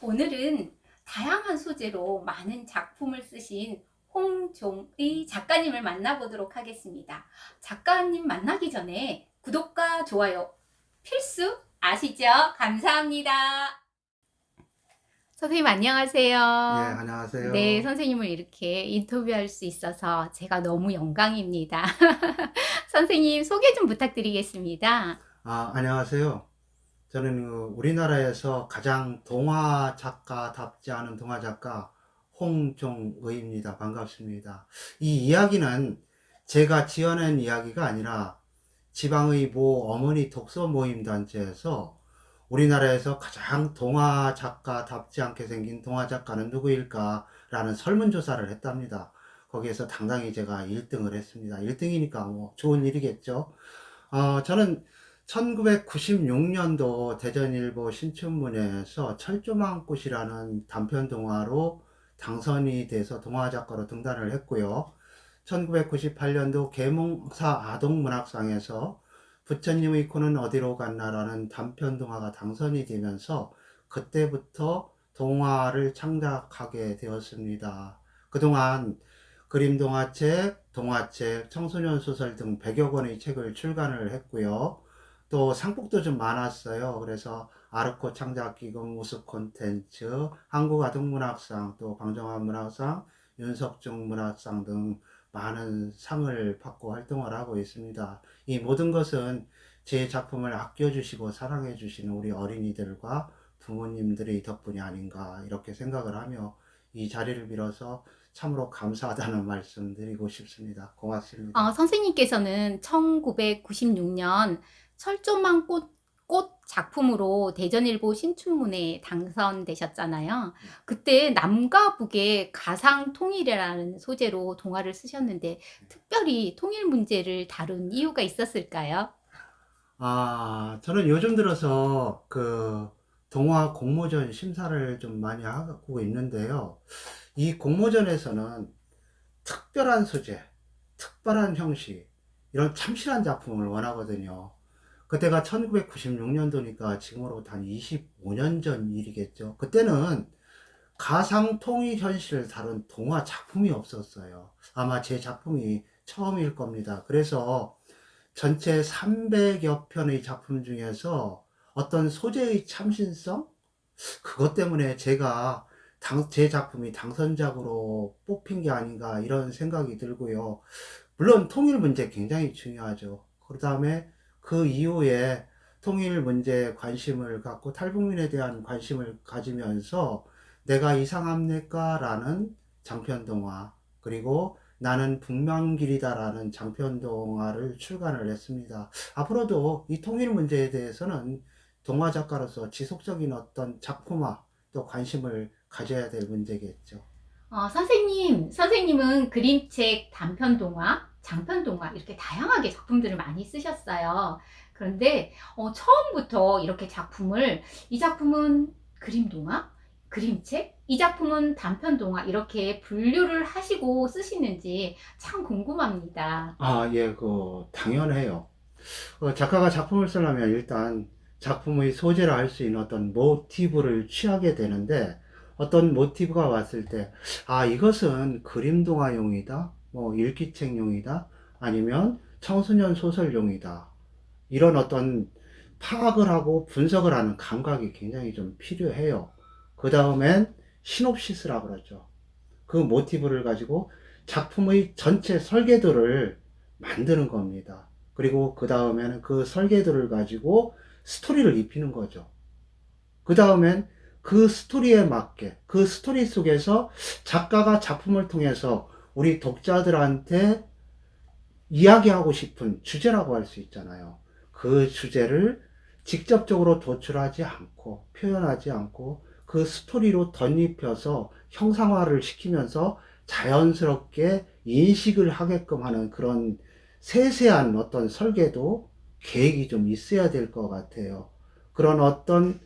오늘은 다양한 소재로 많은 작품을 쓰신 홍종의 작가님을 만나보도록 하겠습니다. 작가님 만나기 전에 구독과 좋아요 필수 아시죠? 감사합니다. 선생님 예, 안녕하세요. 네, 안녕하세요. 선생님을 이렇게 인터뷰할 수 있어서 제가 너무 영광입니다. 선생님 소개 좀 부탁드리겠습니다. 안녕하세요. 저는 우리나라에서 가장 동화 작가답지 않은 동화 작가 홍종의입니다. 반갑습니다. 이 이야기는 제가 지어낸 이야기가 아니라 지방의 모 어머니 독서 모임 단체에서 우리나라에서 가장 동화 작가답지 않게 생긴 동화 작가는 누구일까? 라는 설문조사를 했답니다. 거기에서 당당히 제가 1등을 했습니다. 1등이니까 뭐 좋은 일이겠죠. 저는 1996년도 대전일보 신춘문예에서 철조망꽃이라는 단편 동화로 당선이 돼서 동화작가로 등단을 했고요. 1998년도 계몽사 아동문학상에서 부처님의 코는 어디로 갔나라는 단편 동화가 당선이 되면서 그때부터 동화를 창작하게 되었습니다. 그동안 그림 동화책, 청소년 소설 등 100여 권의 책을 출간을 했고요. 또 상복도 좀 많았어요. 그래서 아르코 창작기금 우수 콘텐츠, 한국아동문학상, 또 방정환 문학상, 윤석중 문학상 등 많은 상을 받고 활동을 하고 있습니다. 이 모든 것은 제 작품을 아껴주시고 사랑해주시는 우리 어린이들과 부모님들의 덕분이 아닌가 이렇게 생각을 하며 이 자리를 빌어서 참으로 감사하다는 말씀 드리고 싶습니다. 고맙습니다. 선생님께서는 1996년 철조망 꽃 작품으로 대전일보 신춘문예에 당선되셨잖아요. 그때 남과 북의 가상 통일이라는 소재로 동화를 쓰셨는데 특별히 통일 문제를 다룬 이유가 있었을까요? 저는 요즘 들어서 동화 공모전 심사를 좀 많이 하고 있는데요. 이 공모전에서는 특별한 소재, 특별한 형식, 이런 참신한 작품을 원하거든요. 그때가 1996년도니까 지금으로부터 한 25년 전 일이겠죠. 그때는 가상 통일 현실을 다룬 동화 작품이 없었어요. 아마 제 작품이 처음일 겁니다. 그래서 전체 300여 편의 작품 중에서 어떤 소재의 참신성? 그것 때문에 제 작품이 당선작으로 뽑힌 게 아닌가 이런 생각이 들고요. 물론 통일 문제 굉장히 중요하죠. 그 다음에 그 이후에 통일 문제에 관심을 갖고 탈북민에 대한 관심을 가지면서 내가 이상합니까? 라는 장편동화, 그리고 나는 북망길이다라는 장편동화를 출간을 했습니다. 앞으로도 이 통일 문제에 대해서는 동화 작가로서 지속적인 어떤 작품화 또 관심을 가져야 될 문제겠죠. 선생님은 그림책, 단편 동화, 장편 동화 이렇게 다양하게 작품들을 많이 쓰셨어요. 그런데 처음부터 이렇게 이 작품은 그림 동화, 그림책, 이 작품은 단편 동화 이렇게 분류를 하시고 쓰시는지 참 궁금합니다. 예, 당연해요. 작가가 작품을 쓰려면 일단 작품의 소재라 할 수 있는 어떤 모티브를 취하게 되는데, 어떤 모티브가 왔을 때, 이것은 그림 동화용이다, 뭐 일기책용이다, 아니면 청소년 소설용이다. 이런 어떤 파악을 하고 분석을 하는 감각이 굉장히 좀 필요해요. 그 다음엔 시놉시스라 그러죠. 그 모티브를 가지고 작품의 전체 설계도를 만드는 겁니다. 그리고 그 다음에는 그 설계도를 가지고 스토리를 입히는 거죠. 그 다음엔 그 스토리에 맞게 그 스토리 속에서 작가가 작품을 통해서 우리 독자들한테 이야기하고 싶은 주제라고 할 수 있잖아요. 그 주제를 직접적으로 도출하지 않고 표현하지 않고 그 스토리로 덧입혀서 형상화를 시키면서 자연스럽게 인식을 하게끔 하는 그런 세세한 어떤 설계도 계획이 좀 있어야 될 것 같아요. 그런 어떤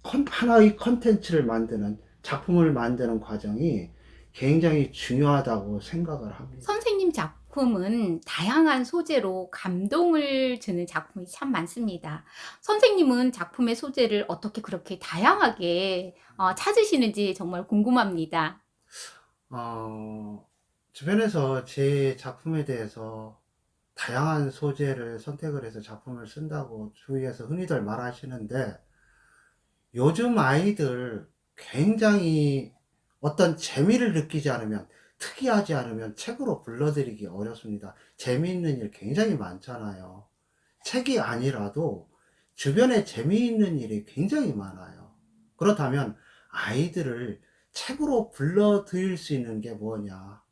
하나의 컨텐츠를 만드는 작품을 만드는 과정이 굉장히 중요하다고 생각을 합니다. 선생님 작품은 다양한 소재로 감동을 주는 작품이 참 많습니다. 선생님은 작품의 소재를 어떻게 그렇게 다양하게 찾으시는지 정말 궁금합니다. 어, 주변에서 제 작품에 대해서 다양한 소재를 선택을 해서 작품을 쓴다고 주위에서 흔히들 말하시는데, 요즘 아이들 굉장히 어떤 재미를 느끼지 않으면, 특이하지 않으면 책으로 불러들이기 어렵습니다. 재미있는 일 굉장히 많잖아요. 책이 아니라도 주변에 재미있는 일이 굉장히 많아요. 그렇다면 아이들을 책으로 불러들일 수 있는 게 뭐냐?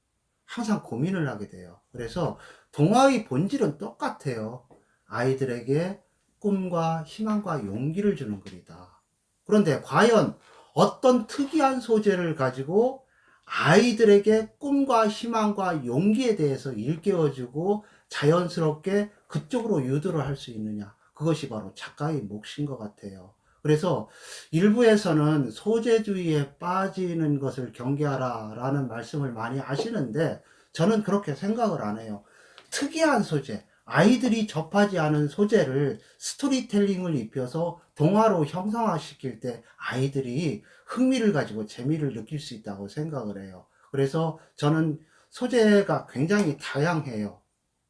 항상 고민을 하게 돼요. 그래서 동화의 본질은 똑같아요. 아이들에게 꿈과 희망과 용기를 주는 글이다. 그런데 과연 어떤 특이한 소재를 가지고 아이들에게 꿈과 희망과 용기에 대해서 일깨워주고 자연스럽게 그쪽으로 유도를 할 수 있느냐? 그것이 바로 작가의 몫인 것 같아요. 그래서 일부에서는 소재주의에 빠지는 것을 경계하라 라는 말씀을 많이 하시는데, 저는 그렇게 생각을 안 해요. 특이한 소재, 아이들이 접하지 않은 소재를 스토리텔링을 입혀서 동화로 형상화시킬 때 아이들이 흥미를 가지고 재미를 느낄 수 있다고 생각을 해요. 그래서 저는 소재가 굉장히 다양해요.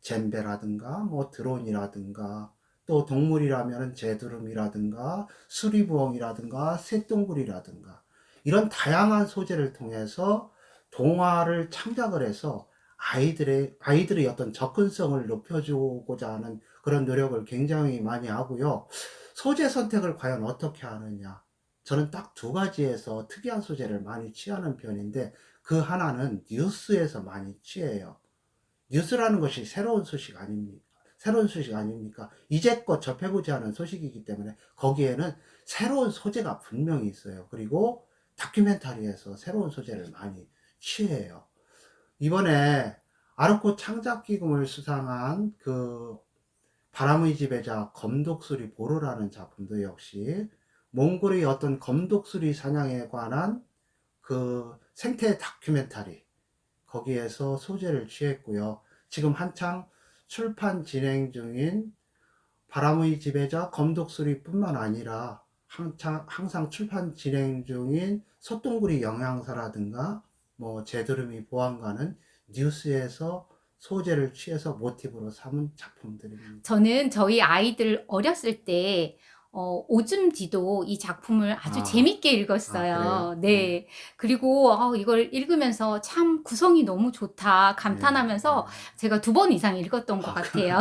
잼베라든가 뭐 드론이라든가, 또 동물이라면 제두름이라든가 수리부엉이라든가 쇳덩굴이라든가, 이런 다양한 소재를 통해서 동화를 창작을 해서 아이들의 어떤 접근성을 높여주고자 하는 그런 노력을 굉장히 많이 하고요. 소재 선택을 과연 어떻게 하느냐? 저는 딱 두 가지에서 특이한 소재를 많이 취하는 편인데, 그 하나는 뉴스에서 많이 취해요. 뉴스라는 것이 새로운 소식 아닙니까? 새로운 소식 아닙니까? 이제껏 접해보지 않은 소식이기 때문에 거기에는 새로운 소재가 분명히 있어요. 그리고 다큐멘터리에서 새로운 소재를 많이 취해요. 이번에 아르코 창작기금을 수상한 그 바람의 지배자 검독수리 보루라는 작품도 역시 몽골의 어떤 검독수리 사냥에 관한 그 생태 다큐멘터리, 거기에서 소재를 취했고요. 지금 한창 출판 진행 중인 바람의 지배자 검독수리뿐만 아니라 항상 출판 진행 중인 소똥구리 영양사라든가 뭐 제드름이 보안관은 뉴스에서 소재를 취해서 모티브로 삼은 작품들입니다. 저는 저희 아이들 어렸을 때 오줌지도 이 작품을 아주 아, 재밌게 그래요? 읽었어요. 네. 그리고 이걸 읽으면서 '참 구성이 너무 좋다.' 감탄하면서 제가 2번 이상 읽었던 것 같아요.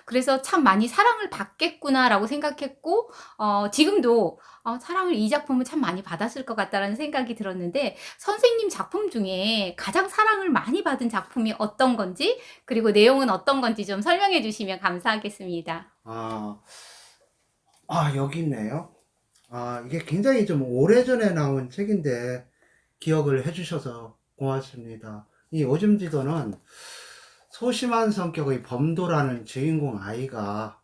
그래서 '참 많이 사랑을 받겠구나.'라고 생각했고 지금도 '사랑을 이 작품은 참 많이 받았을 것 같다.'라는 생각이 들었는데, 선생님 작품 중에 가장 사랑을 많이 받은 작품이 어떤 건지, 그리고 내용은 어떤 건지 좀 설명해 주시면 감사하겠습니다. 아, 여기 있네요. 이게 굉장히 좀 오래전에 나온 책인데 기억을 해주셔서 고맙습니다. 이 오줌 지도는 소심한 성격의 범도라는 주인공 아이가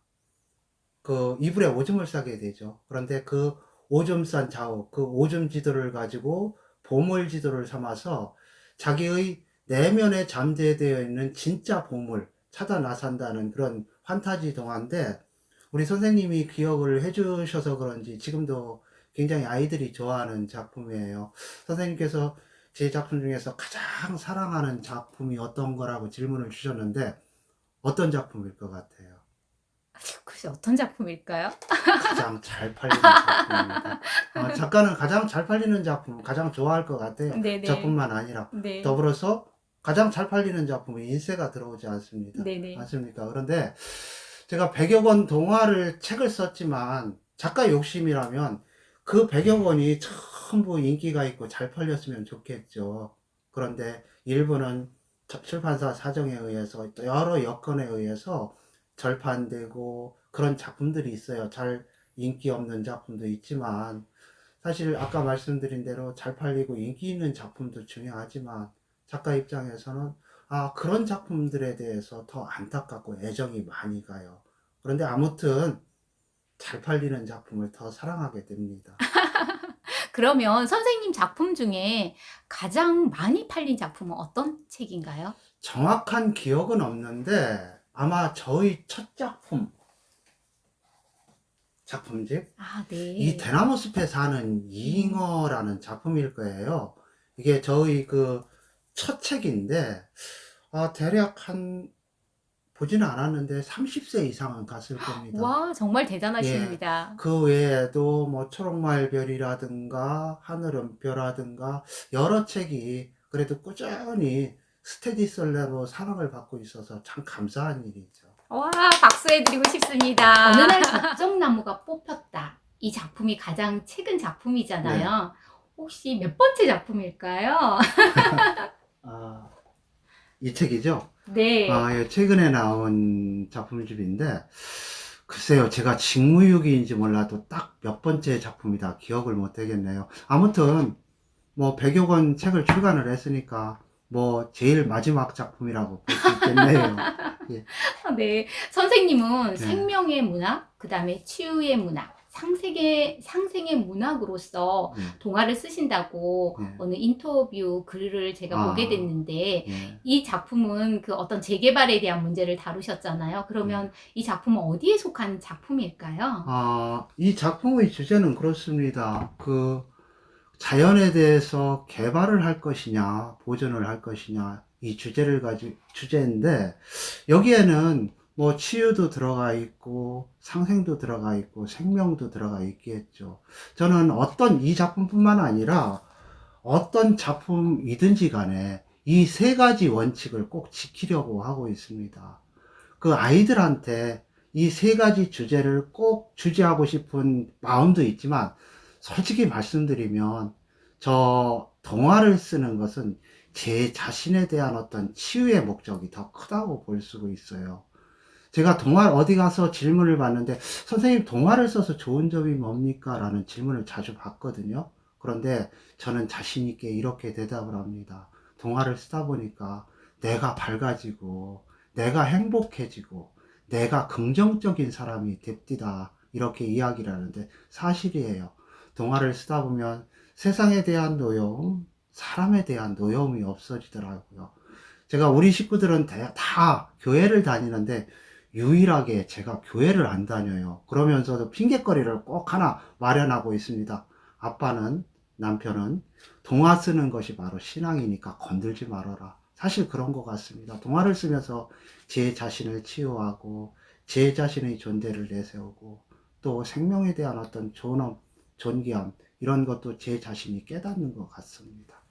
그 이불에 오줌을 싸게 되죠. 그런데 그 오줌 싼 자욱, 그 오줌 지도를 가지고 보물 지도를 삼아서 자기의 내면에 잠재되어 있는 진짜 보물 찾아 나선다는 그런 판타지 동화인데, 우리 선생님이 기억을 해주셔서 그런지 지금도 굉장히 아이들이 좋아하는 작품이에요. 선생님께서 제 작품 중에서 가장 사랑하는 작품이 어떤 거라고 질문을 주셨는데, 어떤 작품일 것 같아요? 글쎄 어떤 작품일까요? 가장 잘 팔리는 작품입니다. 작가는 가장 잘 팔리는 작품, 가장 좋아할 것 같아요. 네네. 저뿐만 아니라. 네. 더불어서 가장 잘 팔리는 작품이 인쇄가 들어오지 않습니다. 네네. 맞습니까? 그런데 제가 100여 권 동화를 책을 썼지만, 작가 욕심이라면 그 100여 권이 전부 인기가 있고 잘 팔렸으면 좋겠죠. 그런데 일부는 출판사 사정에 의해서, 또 여러 여건에 의해서 절판되고 그런 작품들이 있어요. 잘 인기 없는 작품도 있지만, 사실 아까 말씀드린 대로 잘 팔리고 인기 있는 작품도 중요하지만, 작가 입장에서는 그런 작품들에 대해서 더 안타깝고 애정이 많이 가요. 그런데 아무튼 잘 팔리는 작품을 더 사랑하게 됩니다. 그러면 선생님 작품 중에 가장 많이 팔린 작품은 어떤 책인가요? 정확한 기억은 없는데 아마 저희 첫 작품집 아, 이 네. 대나무 숲에 사는 잉어라는 작품일 거예요. 이게 저희 그 첫 책인데 대략 한 보지는 않았는데 30세 이상은 갔을 겁니다. 와, 정말 예. 대단하십니다. 그 외에도 뭐 초록말 별이라든가 하늘은 벼라든가 여러 책이 그래도 꾸준히 스테디셀러로 사랑을 받고 있어서 참 감사한 일이죠. 와, 박수해드리고 싶습니다. 어느 날 걱정나무가 뽑혔다. 이 작품이 가장 최근 네. 작품이잖아요. 혹시 몇 번째 작품일까요? 아, 이 책이죠? 네. 예, 최근에 나온 작품집인데, 글쎄요, 제가 직무유기인지 몰라도 딱 몇 번째 작품이다 기억을 못 하겠네요. 아무튼, 뭐, 100여 권 책을 출간을 했으니까, 뭐, 제일 마지막 작품이라고 볼 수 있겠네요. 예, 네. 선생님은 네, 생명의 문학, 그 다음에 치유의 문학, 상생의 문학으로서 네, 동화를 쓰신다고 네. 어느 인터뷰 글을 제가 보게 아, 됐는데, 예, 이 작품은 그 어떤 재개발에 대한 문제를 다루셨잖아요. 예. 그러면 이 작품은 어디에 속한 작품일까요? 이 작품의 주제는 그렇습니다. 자연에 대해서 개발을 할 것이냐, 보존을 할 것이냐, 이 주제인데, 여기에는 뭐 치유도 들어가 있고, 상생도 들어가 있고, 생명도 들어가 있겠죠. 저는 이 작품뿐만 아니라 어떤 작품이든지 간에 이 세 가지 원칙을 꼭 지키려고 하고 있습니다. 그 아이들한테 이 세 가지 주제를 꼭 주제하고 싶은 마음도 있지만, 솔직히 말씀드리면, 저 동화를 쓰는 것은 제 자신에 대한 어떤 치유의 목적이 더 크다고 볼 수가 있어요. 제가 어디 가서 질문을 받는데, 선생님 동화를 써서 좋은 점이 뭡니까? 라는 질문을 자주 받거든요. 그런데 저는 자신있게 이렇게 대답을 합니다. 동화를 쓰다 보니까 내가 밝아지고, 내가 행복해지고, 내가 긍정적인 사람이 됩디다. 이렇게 이야기를 하는데 사실이에요. 동화를 쓰다 보면 세상에 대한 노여움, 사람에 대한 노여움이 없어지더라고요. 제가 우리 식구들은 다 교회를 다니는데 유일하게 제가 교회를 안 다녀요. 그러면서도 핑곗거리를 꼭 하나 마련하고 있습니다. 아빠는, 남편은 동화 쓰는 것이 바로 신앙이니까 건들지 말아라. 사실 그런 것 같습니다. 동화를 쓰면서 제 자신을 치유하고 제 자신의 존재를 내세우고 또 생명에 대한 어떤 존엄, 존귀함 이런 것도 제 자신이 깨닫는 것 같습니다.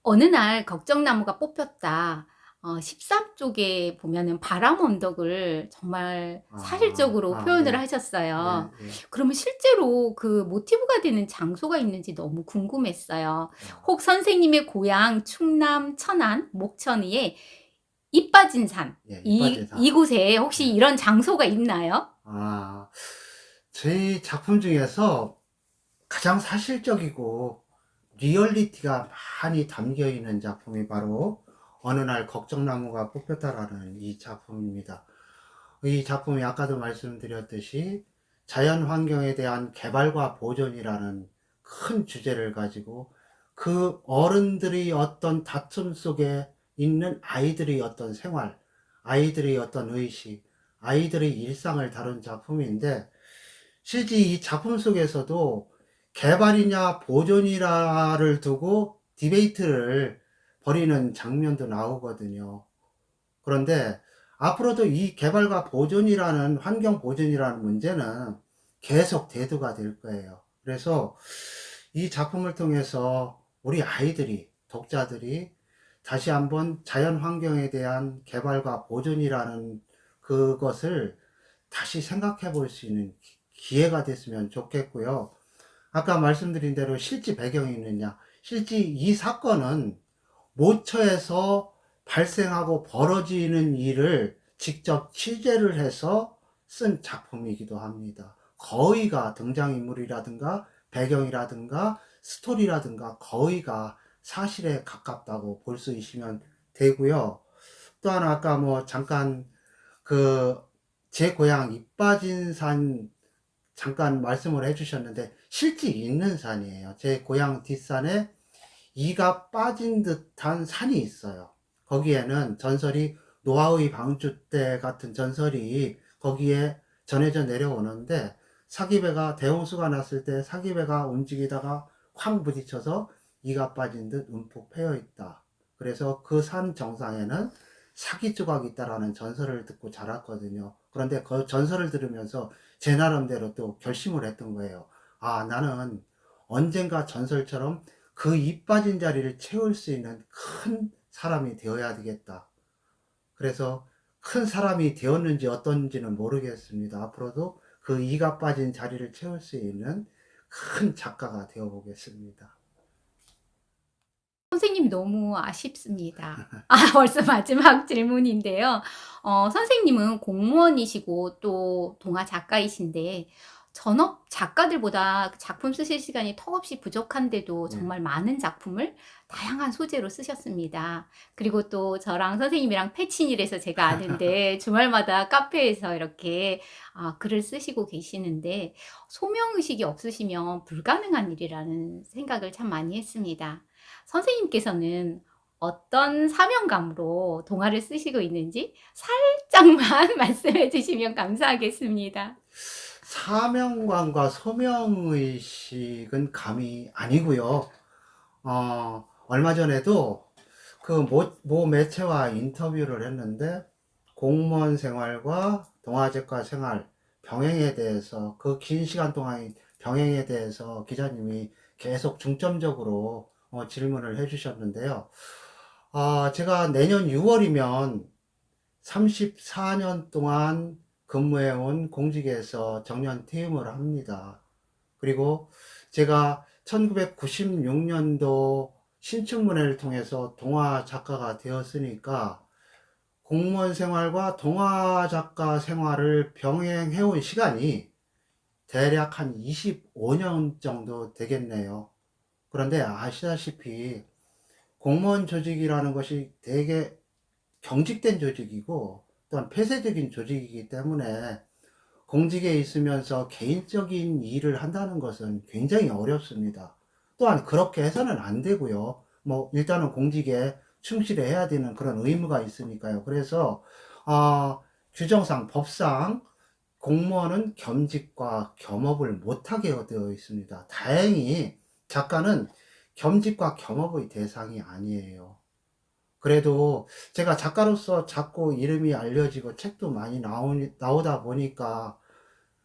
어느 날 걱정나무가 뽑혔다. 13쪽에 보면은 바람 언덕을 정말 사실적으로 표현을 예, 하셨어요. 예, 예. 그러면 실제로 그 모티브가 되는 장소가 있는지 너무 궁금했어요. 아, 혹 선생님의 고향 충남 천안 목천리에 잎 빠진 산, 예, 이빠진 사. 이곳에 혹시 예. 이런 장소가 있나요? 아, 제 작품 중에서 가장 사실적이고 리얼리티가 많이 담겨 있는 작품이 바로 어느 날 걱정나무가 뽑혔다라는 이 작품입니다. 이 작품이 아까도 말씀드렸듯이 자연 환경에 대한 개발과 보존이라는 큰 주제를 가지고 그 어른들이 어떤 다툼 속에 있는 아이들의 어떤 생활, 아이들의 어떤 의식, 아이들의 일상을 다룬 작품인데 실제 이 작품 속에서도 개발이냐 보존이냐를 두고 디베이트를 벌이는 장면도 나오거든요. 그런데 앞으로도 이 개발과 보존이라는 환경 보존이라는 문제는 계속 대두가 될 거예요. 그래서 이 작품을 통해서 우리 아이들이, 독자들이 다시 한번 자연 환경에 대한 개발과 보존이라는 그것을 다시 생각해 볼 수 있는 기회가 됐으면 좋겠고요. 아까 말씀드린 대로 실제 배경이 있느냐. 실제 이 사건은 모처에서 발생하고 벌어지는 일을 직접 취재를 해서 쓴 작품이기도 합니다. 거의가 등장인물이라든가 배경이라든가 스토리라든가 거의가 사실에 가깝다고 볼 수 있으면 되고요. 또 하나 아까 뭐 잠깐 그 제 고향 이빠진 산 잠깐 말씀을 해주셨는데 실제 있는 산이에요. 제 고향 뒷산에 이가 빠진 듯한 산이 있어요. 거기에는 전설이 노아의 방주 때 같은 전설이 거기에 전해져 내려오는데, 사기배가 대홍수가 났을 때 사기배가 움직이다가 쾅 부딪혀서 이가 빠진 듯 움푹 패여 있다. 그래서 그 산 정상에는 사기 조각이 있다라는 전설을 듣고 자랐거든요. 그런데 그 전설을 들으면서 제 나름대로 또 결심을 했던 거예요. 아, 나는 언젠가 전설처럼 그 이 빠진 자리를 채울 수 있는 큰 사람이 되어야 되겠다. 그래서 큰 사람이 되었는지 어떤지는 모르겠습니다. 앞으로도 그 이가 빠진 자리를 채울 수 있는 큰 작가가 되어 보겠습니다. 선생님 너무 아쉽습니다. 아, 벌써 마지막 질문인데요. 선생님은 공무원이시고 또 동화 작가이신데 전업 작가들보다 작품 쓰실 시간이 턱없이 부족한데도 네. 정말 많은 작품을 다양한 소재로 쓰셨습니다. 그리고 또 저랑 선생님이랑 패친이라서 제가 아는데 주말마다 카페에서 이렇게 글을 쓰시고 계시는데 소명의식이 없으시면 불가능한 일이라는 생각을 참 많이 했습니다. 선생님께서는 어떤 사명감으로 동화를 쓰시고 있는지 살짝만 말씀해 주시면 감사하겠습니다. 사명감과 소명의식은 감이 아니고요. 얼마 전에도 그 모 매체와 인터뷰를 했는데, 공무원 생활과 동아작가 생활 병행에 대해서, 그 긴 시간 동안 병행에 대해서 기자님이 계속 중점적으로 질문을 해주셨는데요. 제가 내년 6월이면 34년 동안 근무해온 공직에서 정년 퇴임을 합니다. 그리고 제가 1996년도 신춘문예를 통해서 동화 작가가 되었으니까 공무원 생활과 동화 작가 생활을 병행해온 시간이 대략 한 25년 정도 되겠네요. 그런데 아시다시피 공무원 조직이라는 것이 되게 경직된 조직이고 또한 폐쇄적인 조직이기 때문에 공직에 있으면서 개인적인 일을 한다는 것은 굉장히 어렵습니다. 또한 그렇게 해서는 안 되고요. 뭐 일단은 공직에 충실해야 되는 그런 의무가 있으니까요. 그래서 규정상 법상 공무원은 겸직과 겸업을 못하게 되어 있습니다. 다행히 작가는 겸직과 겸업의 대상이 아니에요. 그래도 제가 작가로서 자꾸 이름이 알려지고 책도 많이 나오다 보니까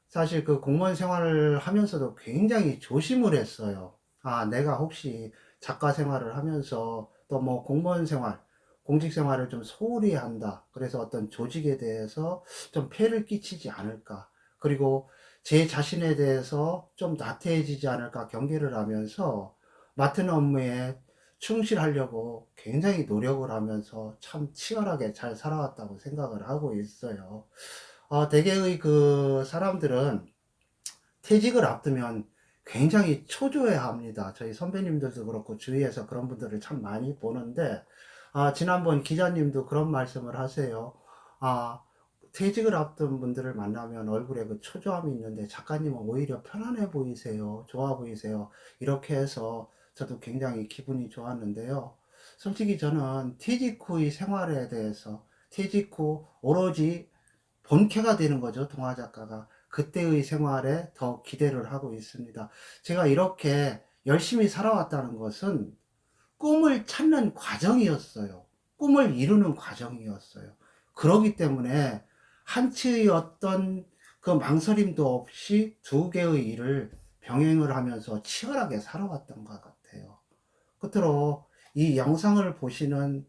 사실 그 공무원 생활을 하면서도 굉장히 조심을 했어요. 내가 혹시 작가 생활을 하면서 또 뭐 공무원 생활, 공직 생활을 좀 소홀히 한다. 그래서 어떤 조직에 대해서 좀 폐를 끼치지 않을까. 그리고 제 자신에 대해서 좀 나태해지지 않을까 경계를 하면서 맡은 업무에 충실하려고 굉장히 노력을 하면서 참 치열하게 잘 살아왔다고 생각을 하고 있어요. 대개의 그 사람들은 퇴직을 앞두면 굉장히 초조해 합니다. 저희 선배님들도 그렇고 주위에서 그런 분들을 참 많이 보는데, 지난번 기자님도 그런 말씀을 하세요. 아, 퇴직을 앞둔 분들을 만나면 얼굴에 그 초조함이 있는데 작가님은 오히려 편안해 보이세요. 좋아 보이세요. 이렇게 해서 저도 굉장히 기분이 좋았는데요. 솔직히 저는 퇴직 후의 생활에 대해서, 퇴직 후 오로지 본캐가 되는 거죠, 동화 작가가. 그때의 생활에 더 기대를 하고 있습니다. 제가 이렇게 열심히 살아왔다는 것은 꿈을 찾는 과정이었어요. 꿈을 이루는 과정이었어요. 그러기 때문에 한치의 어떤 그 망설임도 없이 두 개의 일을 병행을 하면서 치열하게 살아왔던 것 같아요. 끝으로 이 영상을 보시는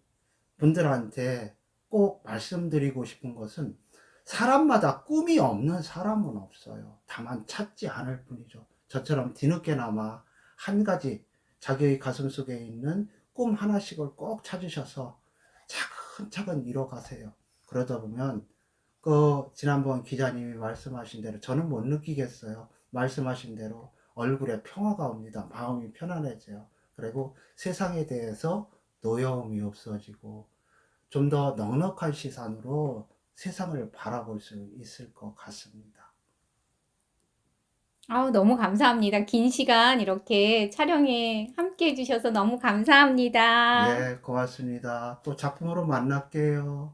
분들한테 꼭 말씀드리고 싶은 것은, 사람마다 꿈이 없는 사람은 없어요. 다만 찾지 않을 뿐이죠. 저처럼 뒤늦게나마 한 가지 자기의 가슴 속에 있는 꿈 하나씩을 꼭 찾으셔서 차근차근 이뤄가세요. 그러다 보면 지난번 기자님이 말씀하신 대로 저는 못 느끼겠어요. 말씀하신 대로 얼굴에 평화가 옵니다. 마음이 편안해져요. 그리고 세상에 대해서 노여움이 없어지고 좀 더 넉넉한 시선으로 세상을 바라볼 수 있을 것 같습니다. 아우, 너무 감사합니다. 긴 시간 이렇게 촬영에 함께 해주셔서 너무 감사합니다. 예, 고맙습니다. 또 작품으로 만날게요.